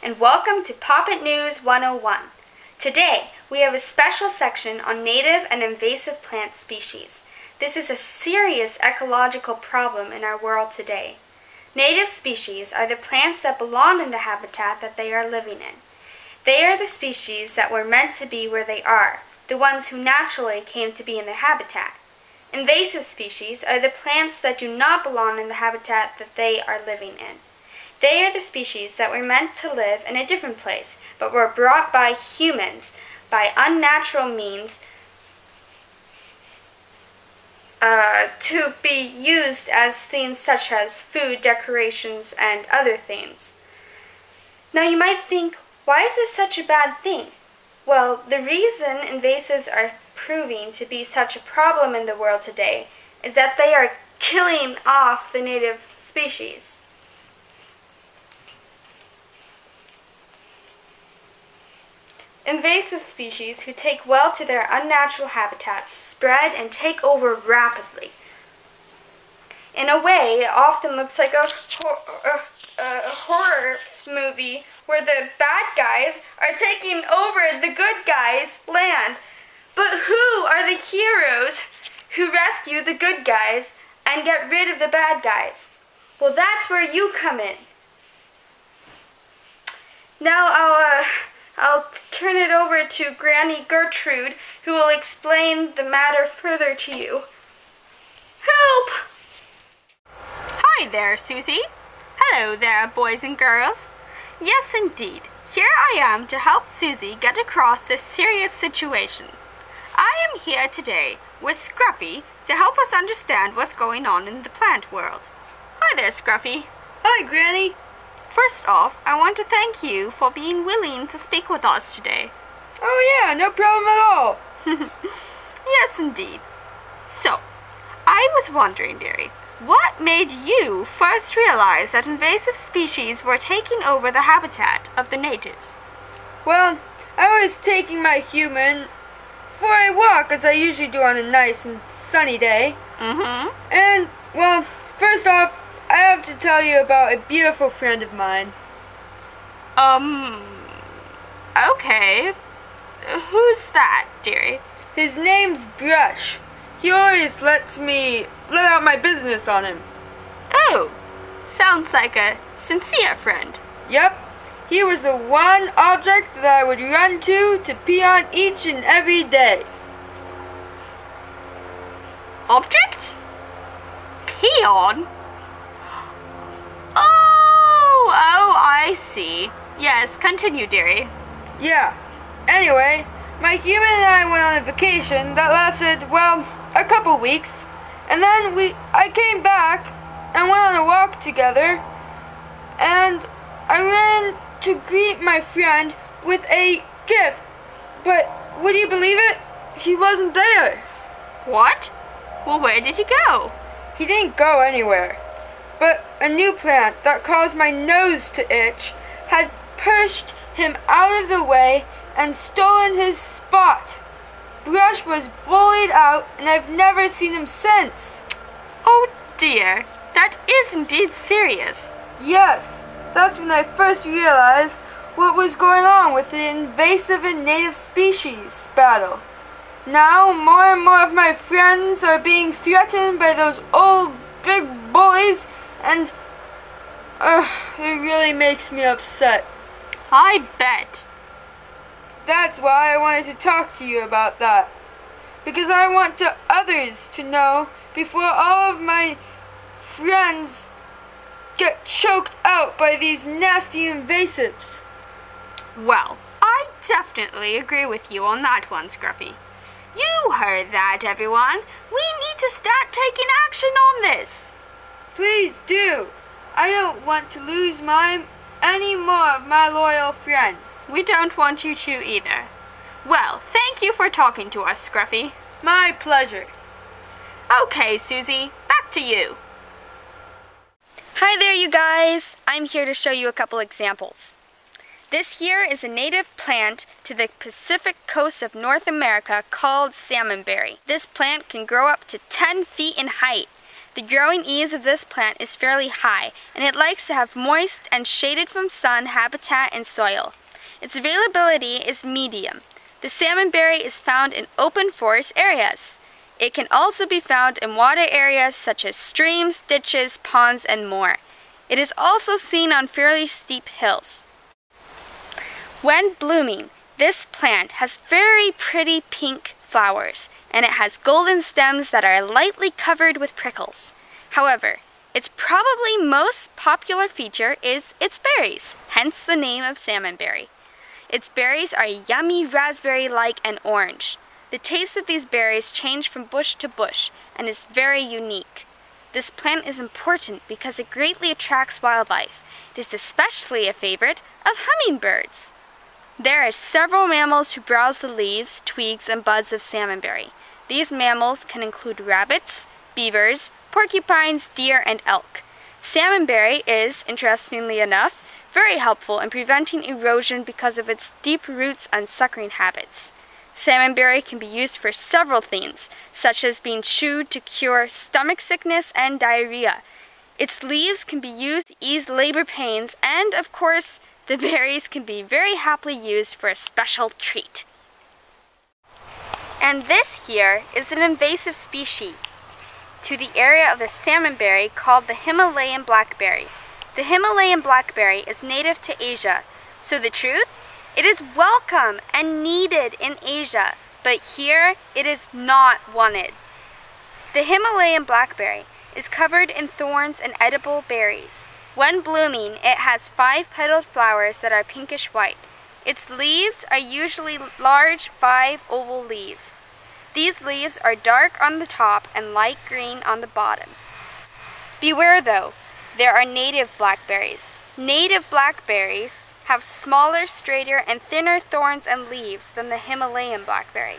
and welcome to Pop-It News 101. Today, we have a special section on native and invasive plant species. This is a serious ecological problem in our world today. Native species are the plants that belong in the habitat that they are living in. They are the species that were meant to be where they are, the ones who naturally came to be in their habitat. Invasive species are the plants that do not belong in the habitat that they are living in. They are the species that were meant to live in a different place, but were brought by humans by unnatural means to be used as things such as food, decorations, and other things. Now you might think, why is this such a bad thing? Well, the reason invasives are proving to be such a problem in the world today is that they are killing off the native species. Invasive species who take well to their unnatural habitats spread and take over rapidly. In a way, it often looks like a horror movie where the bad guys are taking over the good guys' land. But who are the heroes who rescue the good guys and get rid of the bad guys? Well, that's where you come in. Now I'll turn it over to Granny Gertrude, who will explain the matter further to you. Help! Hi there, Susie. Hello there, boys and girls. Yes, indeed. Here I am to help Susie get across this serious situation. I am here today with Scruffy to help us understand what's going on in the plant world. Hi there, Scruffy. Hi, Granny. First off, I want to thank you for being willing to speak with us today. Oh yeah, no problem at all. Yes, indeed. So, I was wondering, dearie, what made you first realize that invasive species were taking over the habitat of the natives? Well, I was taking my human for a walk, as I usually do on a nice and sunny day. And, well, first off, I have to tell you about a beautiful friend of mine. Okay. Who's that, dearie? His name's Brush. He always lets me let out my business on him. Oh, sounds like a sincere friend. Yep. He was the one object that I would run to pee on each and every day. Object? Pee on? Oh, I see. Yes, continue, dearie. Yeah. Anyway, my human and I went on a vacation that lasted, well, a couple weeks. And then I came back and went on a walk together. And I ran to greet my friend with a gift. But would you believe it? He wasn't there. What? Well, where did he go? He didn't go anywhere. But a new plant that caused my nose to itch had pushed him out of the way and stolen his spot. Brush was bullied out, and I've never seen him since. Oh dear, that is indeed serious. Yes, that's when I first realized what was going on with the invasive and native species battle. Now, more and more of my friends are being threatened by those old big bullies, and it really makes me upset. I bet. That's why I wanted to talk to you about that. Because I want others to know before all of my friends get choked out by these nasty invasives. Well, I definitely agree with you on that one, Scruffy. You heard that, everyone. We need to start taking action on this. Please do. I don't want to lose any more of my loyal friends. We don't want you to either. Well, thank you for talking to us, Scruffy. My pleasure. Okay, Susie, back to you. Hi there, you guys. I'm here to show you a couple examples. This here is a native plant to the Pacific coast of North America called salmonberry. This plant can grow up to 10 feet in height. The growing ease of this plant is fairly high, and it likes to have moist and shaded from sun habitat and soil. Its availability is medium. The salmonberry is found in open forest areas. It can also be found in water areas such as streams, ditches, ponds, and more. It is also seen on fairly steep hills. When blooming, this plant has very pretty pink flowers, and it has golden stems that are lightly covered with prickles. However, its probably most popular feature is its berries, hence the name of salmonberry. Its berries are yummy raspberry-like and orange. The taste of these berries change from bush to bush and is very unique. This plant is important because it greatly attracts wildlife. It is especially a favorite of hummingbirds. There are several mammals who browse the leaves, twigs, and buds of salmonberry. These mammals can include rabbits, beavers, porcupines, deer, and elk. Salmonberry is, interestingly enough, very helpful in preventing erosion because of its deep roots and suckering habits. Salmonberry can be used for several things, such as being chewed to cure stomach sickness and diarrhea. Its leaves can be used to ease labor pains, and, of course, the berries can be very happily used for a special treat. And this here is an invasive species to the area of the salmonberry called the Himalayan blackberry. The Himalayan blackberry is native to Asia, so the truth? It is welcome and needed in Asia, but here it is not wanted. The Himalayan blackberry is covered in thorns and edible berries. When blooming, it has 5-petaled flowers that are pinkish white. Its leaves are usually large 5 oval leaves. These leaves are dark on the top and light green on the bottom. Beware though, there are native blackberries. Native blackberries have smaller, straighter, and thinner thorns and leaves than the Himalayan blackberry.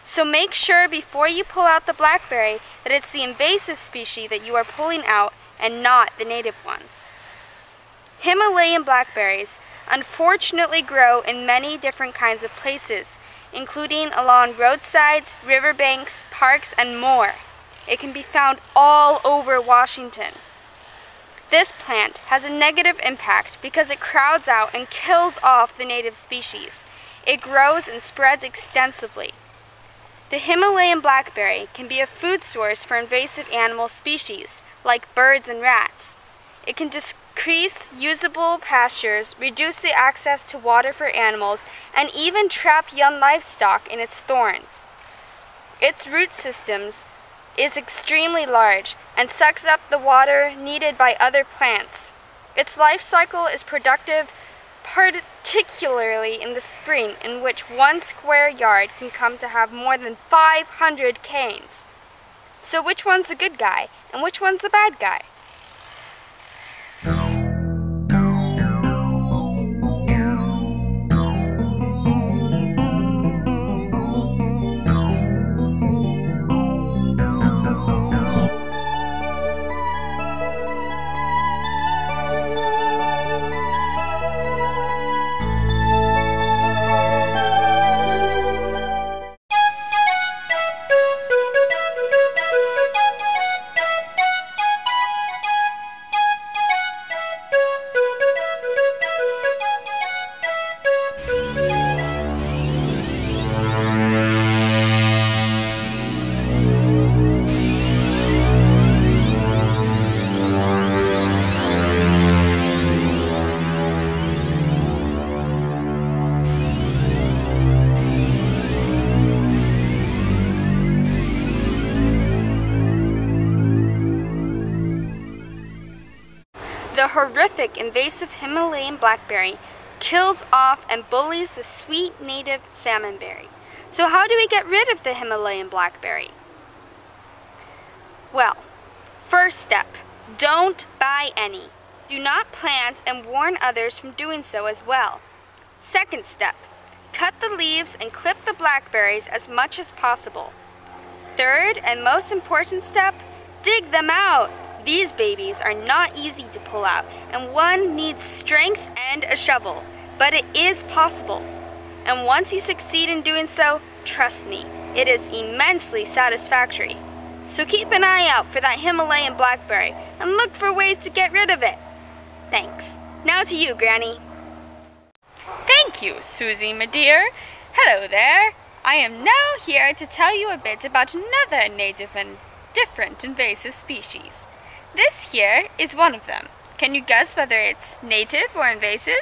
So make sure before you pull out the blackberry that it's the invasive species that you are pulling out and not the native one. Himalayan blackberries unfortunately grow in many different kinds of places, including along roadsides, riverbanks, parks, and more. It can be found all over Washington. This plant has a negative impact because it crowds out and kills off the native species. It grows and spreads extensively. The Himalayan blackberry can be a food source for invasive animal species, like birds and rats. It can decrease usable pastures, reduce the access to water for animals, and even trap young livestock in its thorns. Its root systems is extremely large and sucks up the water needed by other plants. Its life cycle is productive, particularly in the spring, in which 1 square yard can come to have more than 500 canes. So which one's the good guy and which one's the bad guy? The horrific invasive Himalayan blackberry kills off and bullies the sweet native salmonberry. So how do we get rid of the Himalayan blackberry? Well, first step, don't buy any. Do not plant and warn others from doing so as well. Second step, cut the leaves and clip the blackberries as much as possible. Third and most important step, dig them out. These babies are not easy to pull out, and one needs strength and a shovel, but it is possible. And once you succeed in doing so, trust me, it is immensely satisfactory. So keep an eye out for that Himalayan blackberry and look for ways to get rid of it. Thanks. Now to you, Granny. Thank you, Susie, my dear. Hello there. I am now here to tell you a bit about another native and different invasive species. This here is one of them. Can you guess whether it's native or invasive?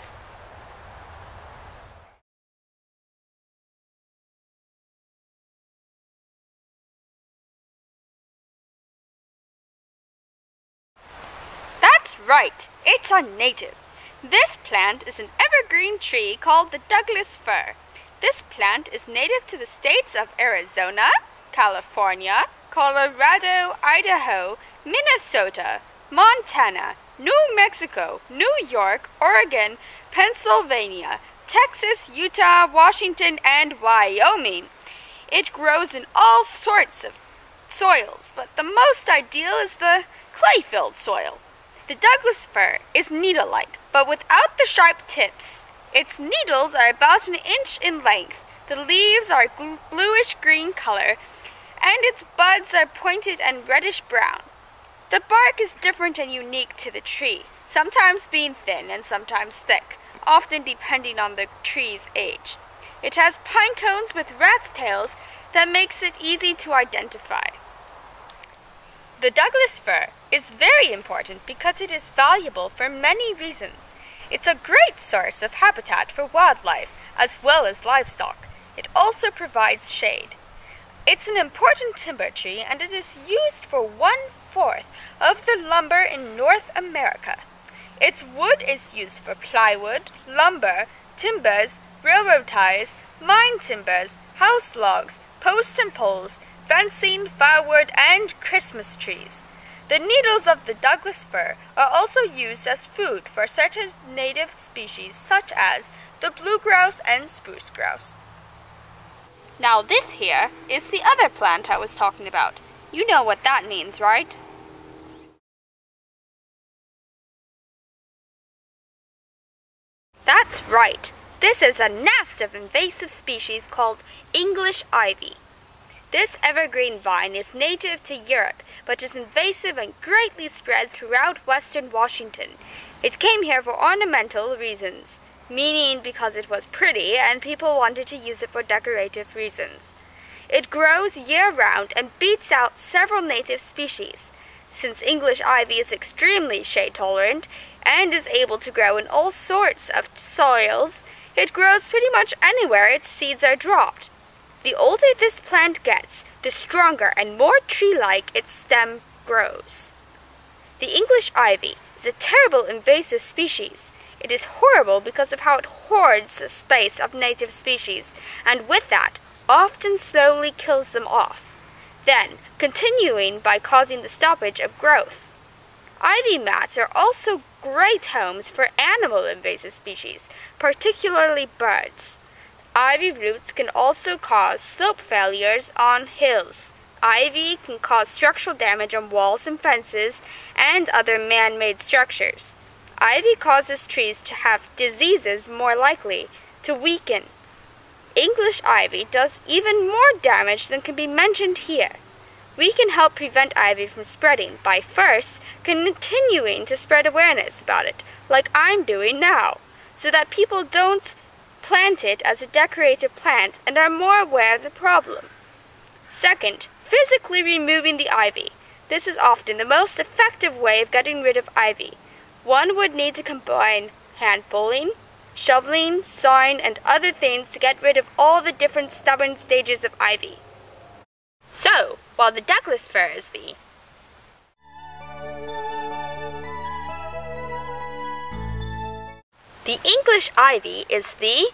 That's right, it's a native. This plant is an evergreen tree called the Douglas fir. This plant is native to the states of Arizona, California, Colorado, Idaho, Minnesota, Montana, New Mexico, New York, Oregon, Pennsylvania, Texas, Utah, Washington, and Wyoming. It grows in all sorts of soils, but the most ideal is the clay-filled soil. The Douglas fir is needle-like, but without the sharp tips. Its needles are about an inch in length. The leaves are bluish-green color, and its buds are pointed and reddish-brown. The bark is different and unique to the tree, sometimes being thin and sometimes thick, often depending on the tree's age. It has pine cones with rat's tails that makes it easy to identify. The Douglas fir is very important because it is valuable for many reasons. It's a great source of habitat for wildlife as well as livestock. It also provides shade. It's an important timber tree and it is used for 1/4 of the lumber in North America. Its wood is used for plywood, lumber, timbers, railroad ties, mine timbers, house logs, posts and poles, fencing, firewood, and Christmas trees. The needles of the Douglas fir are also used as food for certain native species such as the blue grouse and spruce grouse. Now this here is the other plant I was talking about. You know what that means, right? That's right. This is a nest of invasive species called English ivy. This evergreen vine is native to Europe, but is invasive and greatly spread throughout western Washington. It came here for ornamental reasons, meaning because it was pretty and people wanted to use it for decorative reasons. It grows year-round and beats out several native species. Since English ivy is extremely shade-tolerant and is able to grow in all sorts of soils, it grows pretty much anywhere its seeds are dropped. The older this plant gets, the stronger and more tree-like its stem grows. The English ivy is a terrible invasive species. It is horrible because of how it hoards the space of native species, and with that, often slowly kills them off, then continuing by causing the stoppage of growth. Ivy mats are also great homes for animal invasive species, particularly birds. Ivy roots can also cause slope failures on hills. Ivy can cause structural damage on walls and fences and other man-made structures. Ivy causes trees to have diseases more likely to weaken. English ivy does even more damage than can be mentioned here. We can help prevent ivy from spreading by first continuing to spread awareness about it, like I'm doing now, so that people don't plant it as a decorative plant and are more aware of the problem. Second, physically removing the ivy. This is often the most effective way of getting rid of ivy. One would need to combine hand pulling, shoveling, sawing, and other things to get rid of all the different stubborn stages of ivy. So, while the Douglas fir is the English ivy is the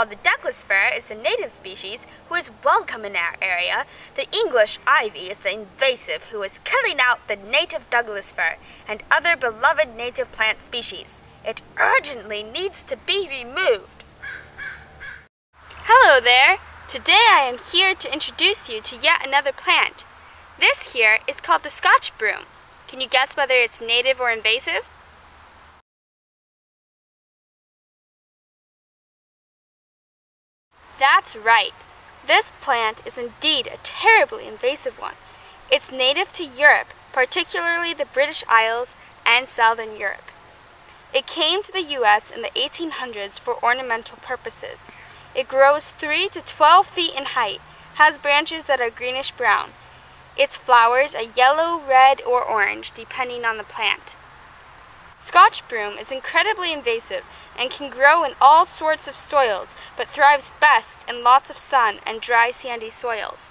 While the Douglas fir is the native species who is welcome in our area, the English ivy is the invasive who is killing out the native Douglas fir and other beloved native plant species. It urgently needs to be removed. Hello there! Today I am here to introduce you to yet another plant. This here is called the Scotch broom. Can you guess whether it's native or invasive? That's right. This plant is indeed a terribly invasive one. It's native to Europe, particularly the British Isles and Southern Europe. It came to the U.S. in the 1800s for ornamental purposes. It grows 3 to 12 feet in height, has branches that are greenish-brown. Its flowers are yellow, red, or orange, depending on the plant. Scotch broom is incredibly invasive and can grow in all sorts of soils, but thrives best in lots of sun and dry sandy soils.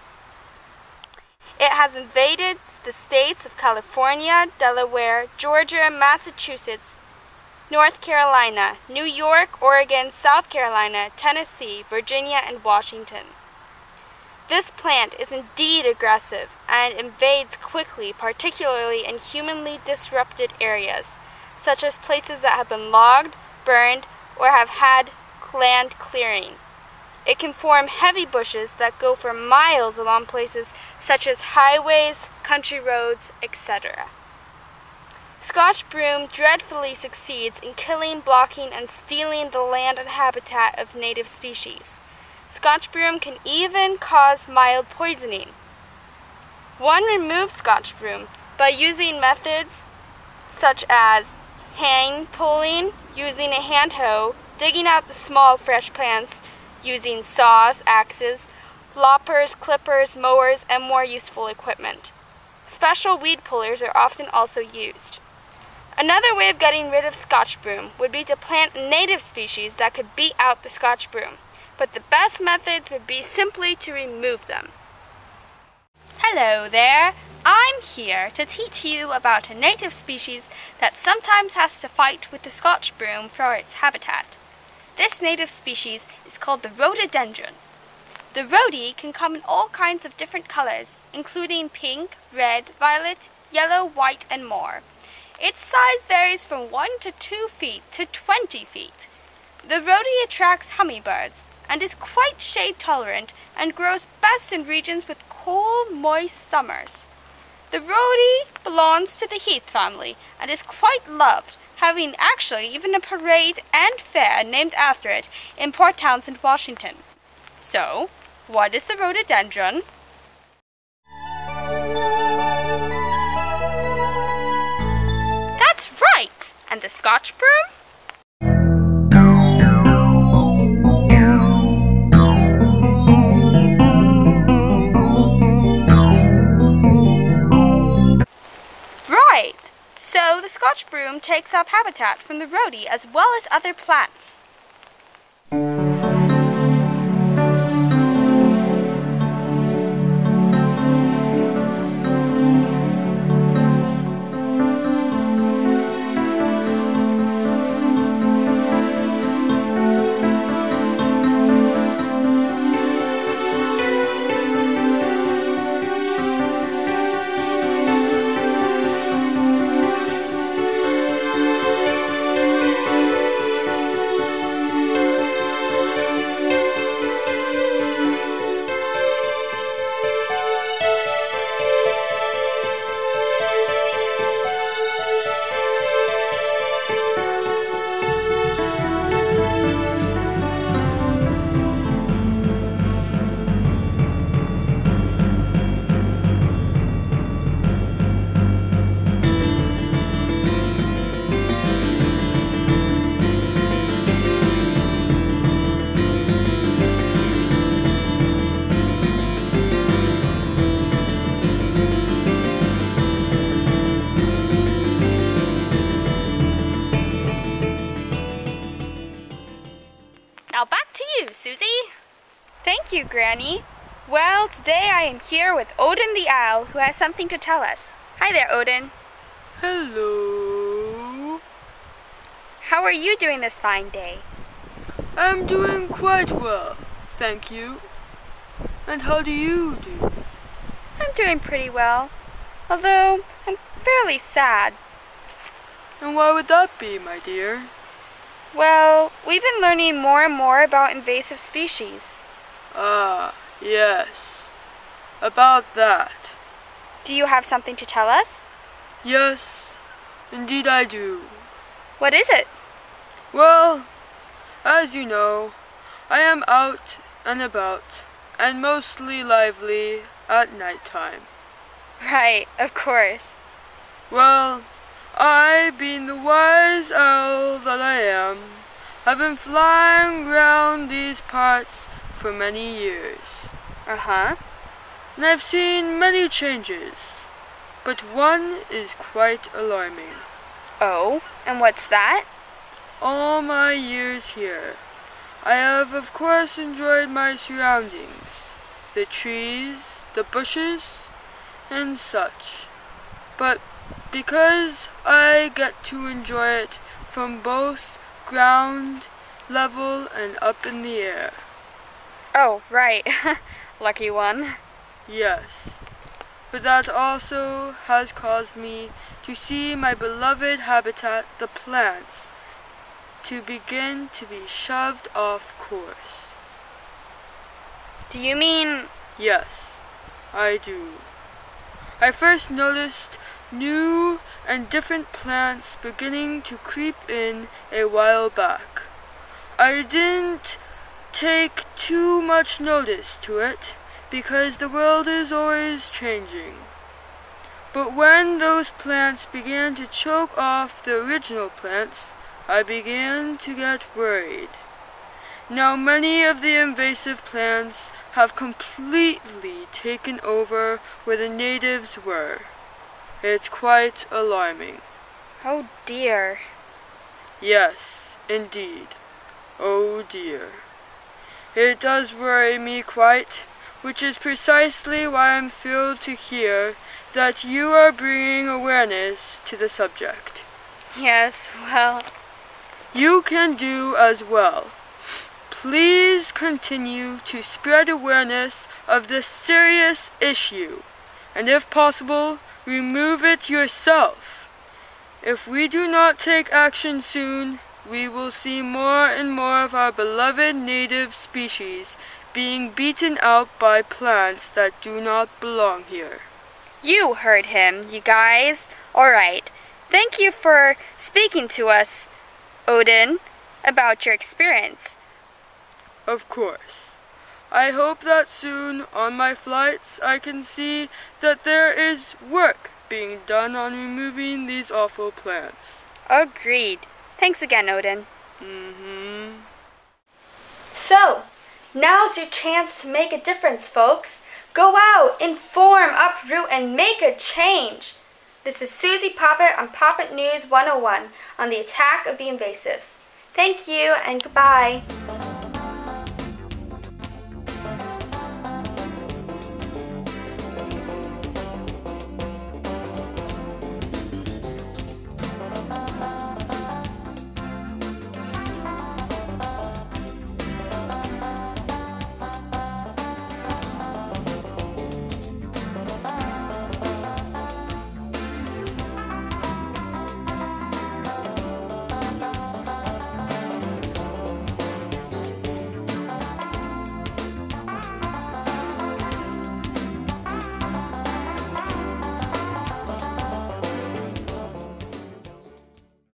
It has invaded the states of California, Delaware, Georgia, Massachusetts, North Carolina, New York, Oregon, South Carolina, Tennessee, Virginia, and Washington. This plant is indeed aggressive and invades quickly, particularly in humanly disrupted areas, such as places that have been logged, burned, or have had land clearing. It can form heavy bushes that go for miles along places such as highways, country roads, etc. Scotch broom dreadfully succeeds in killing, blocking, and stealing the land and habitat of native species. Scotch broom can even cause mild poisoning. One removes Scotch broom by using methods such as hand pulling, using a hand hoe, digging out the small fresh plants, using saws, axes, loppers, clippers, mowers, and more useful equipment. Special weed pullers are often also used. Another way of getting rid of Scotch broom would be to plant native species that could beat out the Scotch broom, but the best methods would be simply to remove them. Hello there! I'm here to teach you about a native species that sometimes has to fight with the Scotch broom for its habitat. This native species is called the rhododendron. The rhodie can come in all kinds of different colors, including pink, red, violet, yellow, white, and more. Its size varies from 1 to 2 feet to 20 feet. The rhodie attracts hummingbirds and is quite shade tolerant and grows best in regions with cool, moist summers. The rhodie belongs to the heath family and is quite loved, having actually even a parade and fair named after it in Port Townsend, Washington. So, what is the rhododendron? That's right! And the Scotch broom? Right! So the Scotch broom takes up habitat from the rhodie as well as other plants. Now back to you, Susie. Thank you, Granny. Well, today I am here with Odin the Owl, who has something to tell us. Hi there, Odin. Hello. How are you doing this fine day? I'm doing quite well, thank you. And how do you do? I'm doing pretty well, although I'm fairly sad. And why would that be, my dear? Well, we've been learning more and more about invasive species. Ah, yes. About that. Do you have something to tell us? Yes, indeed I do. What is it? Well, as you know, I am out and about, and mostly lively at night time. Right, of course. Well, I, being the wise owl that I am, have been flying round these parts for many years. Uh-huh. And I've seen many changes, but one is quite alarming. Oh, and what's that? All my years here, I have of course enjoyed my surroundings, the trees, the bushes, and such. But because I get to enjoy it from both ground level and up in the air. Oh, right. Lucky one. Yes, but that also has caused me to see my beloved habitat, the plants, to begin to be shoved off course. Do you mean... Yes, I do. I first noticed new and different plants beginning to creep in a while back. I didn't take too much notice to it, because the world is always changing. But when those plants began to choke off the original plants, I began to get worried. Now many of the invasive plants have completely taken over where the natives were. It's quite alarming. Oh dear. Yes, indeed. Oh dear. It does worry me quite, which is precisely why I'm thrilled to hear that you are bringing awareness to the subject. Yes, well... You can do as well. Please continue to spread awareness of this serious issue, and if possible, remove it yourself. If we do not take action soon, we will see more and more of our beloved native species being beaten out by plants that do not belong here. You heard him, you guys. All right. Thank you for speaking to us, Odin, about your experience. Of course. I hope that soon, on my flights, I can see that there is work being done on removing these awful plants. Agreed. Thanks again, Odin. Mm-hmm. So, now's your chance to make a difference, folks. Go out, inform, uproot, and make a change. This is Susie Poppet on Poppet News 101 on the attack of the invasives. Thank you and goodbye.